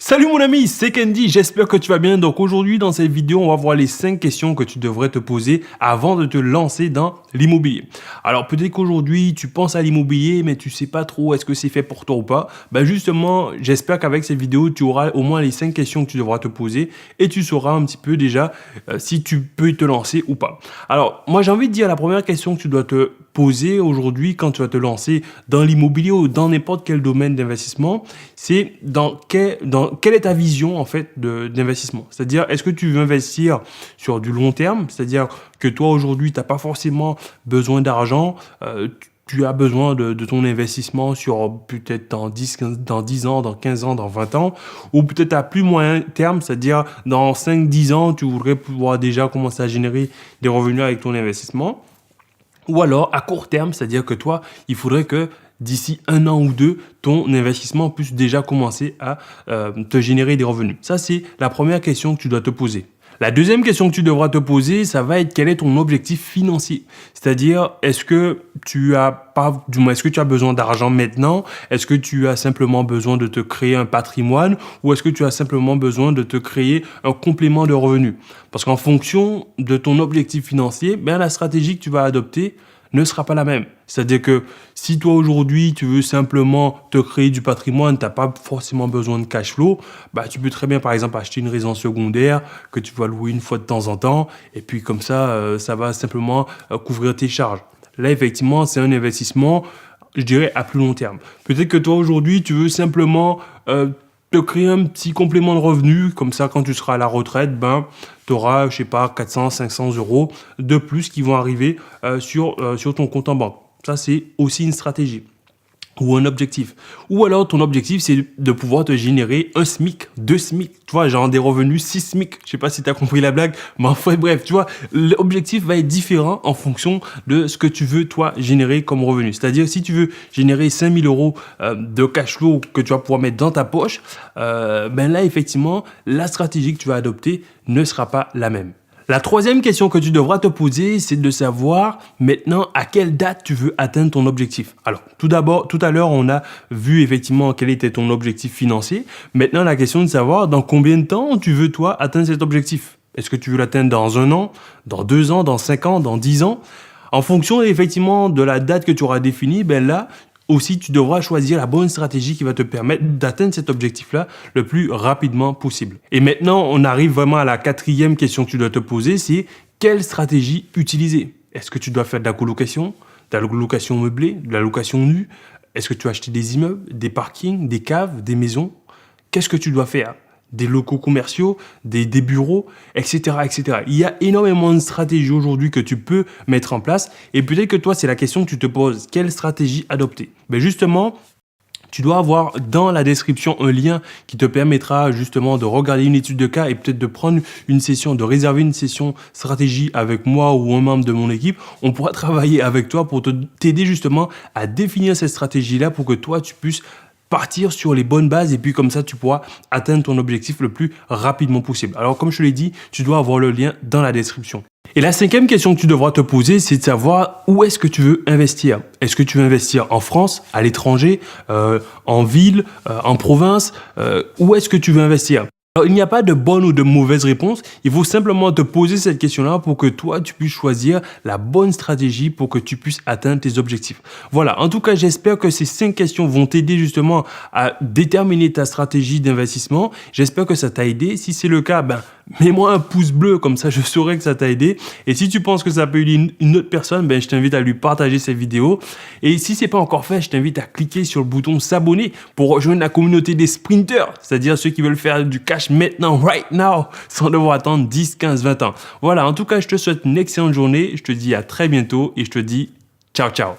Salut mon ami, c'est Candy, j'espère que tu vas bien. Donc aujourd'hui dans cette vidéo, on va voir les 5 questions que tu devrais te poser avant de te lancer dans l'immobilier. Alors peut-être qu'aujourd'hui tu penses à l'immobilier mais tu sais pas trop est-ce que c'est fait pour toi ou pas. Justement, j'espère qu'avec cette vidéo, tu auras au moins les 5 questions que tu devras te poser et tu sauras un petit peu déjà si tu peux te lancer ou pas. Alors moi j'ai envie de dire la première question que tu dois te poser aujourd'hui quand tu vas te lancer dans l'immobilier ou dans n'importe quel domaine d'investissement, c'est quelle est ta vision en fait d'investissement. C'est-à-dire, est-ce que tu veux investir sur du long terme, c'est-à-dire que toi aujourd'hui tu n'as pas forcément besoin d'argent, tu as besoin de ton investissement sur peut-être dans 10 ans, dans 15 ans, dans 20 ans, ou peut-être à plus moyen terme, c'est-à-dire dans 5-10 ans, tu voudrais pouvoir déjà commencer à générer des revenus avec ton investissement. Ou alors à court terme, c'est-à-dire que toi, il faudrait que d'ici 1 an ou 2, ton investissement puisse déjà commencer à te générer des revenus. Ça, c'est la première question que tu dois te poser. La deuxième question que tu devras te poser, ça va être quel est ton objectif financier. C'est-à-dire, est-ce que tu as besoin d'argent maintenant? Est-ce que tu as simplement besoin de te créer un patrimoine ou est-ce que tu as simplement besoin de te créer un complément de revenus? Parce qu'en fonction de ton objectif financier, la stratégie que tu vas adopter ne sera pas la même. C'est-à-dire que si toi aujourd'hui tu veux simplement te créer du patrimoine, tu n'as pas forcément besoin de cash flow, tu peux très bien par exemple acheter une résidence secondaire que tu vas louer une fois de temps en temps et puis comme ça, ça va simplement couvrir tes charges. Là effectivement c'est un investissement, je dirais à plus long terme. Peut-être que toi aujourd'hui tu veux simplement te créer un petit complément de revenu, comme ça quand tu seras à la retraite, tu auras, je sais pas, 400, 500 euros de plus qui vont arriver sur ton compte en banque. Ça, c'est aussi une stratégie ou un objectif. Ou alors, ton objectif, c'est de pouvoir te générer 1 SMIC, 2 SMIC, tu vois, genre des revenus 6 SMIC. Je sais pas si tu as compris la blague, mais enfin, bref, tu vois, l'objectif va être différent en fonction de ce que tu veux, toi, générer comme revenu. C'est-à-dire, si tu veux générer 5 000 euros de cash flow que tu vas pouvoir mettre dans ta poche, là, effectivement, la stratégie que tu vas adopter ne sera pas la même. La troisième question que tu devras te poser, c'est de savoir maintenant à quelle date tu veux atteindre ton objectif. Alors, tout à l'heure, on a vu effectivement quel était ton objectif financier. Maintenant, la question est de savoir dans combien de temps tu veux, toi, atteindre cet objectif. Est-ce que tu veux l'atteindre dans 1 an, dans 2 ans, dans 5 ans, dans 10 ans? En fonction effectivement de la date que tu auras définie, là, aussi, tu devras choisir la bonne stratégie qui va te permettre d'atteindre cet objectif-là le plus rapidement possible. Et maintenant, on arrive vraiment à la 4e question que tu dois te poser, c'est quelle stratégie utiliser? Est-ce que tu dois faire de la colocation meublée, de la location nue? Est-ce que tu vas acheter des immeubles, des parkings, des caves, des maisons? Qu'est-ce que tu dois faire? Des locaux commerciaux, des bureaux, etc., etc. Il y a énormément de stratégies aujourd'hui que tu peux mettre en place et peut-être que toi, c'est la question que tu te poses. Quelle stratégie adopter? Justement, tu dois avoir dans la description un lien qui te permettra justement de regarder une étude de cas et peut-être de prendre une session, de réserver une session stratégie avec moi ou un membre de mon équipe. On pourra travailler avec toi pour t'aider justement à définir cette stratégie-là pour que toi, tu puisses partir sur les bonnes bases et puis comme ça, tu pourras atteindre ton objectif le plus rapidement possible. Alors, comme je te l'ai dit, tu dois avoir le lien dans la description. Et la 5e question que tu devras te poser, c'est de savoir où est-ce que tu veux investir. Est-ce que tu veux investir en France, à l'étranger, en ville, en province? Où est-ce que tu veux investir? Alors, il n'y a pas de bonne ou de mauvaise réponse. Il faut simplement te poser cette question-là pour que toi, tu puisses choisir la bonne stratégie pour que tu puisses atteindre tes objectifs. Voilà. En tout cas, j'espère que ces 5 questions vont t'aider justement à déterminer ta stratégie d'investissement. J'espère que ça t'a aidé. Si c'est le cas, mets-moi un pouce bleu, comme ça je saurai que ça t'a aidé. Et si tu penses que ça peut aider une autre personne, je t'invite à lui partager cette vidéo. Et si c'est pas encore fait, je t'invite à cliquer sur le bouton s'abonner pour rejoindre la communauté des sprinters, c'est-à-dire ceux qui veulent faire du cash maintenant, right now, sans devoir attendre 10, 15, 20 ans. Voilà, en tout cas, je te souhaite une excellente journée. Je te dis à très bientôt et je te dis ciao, ciao.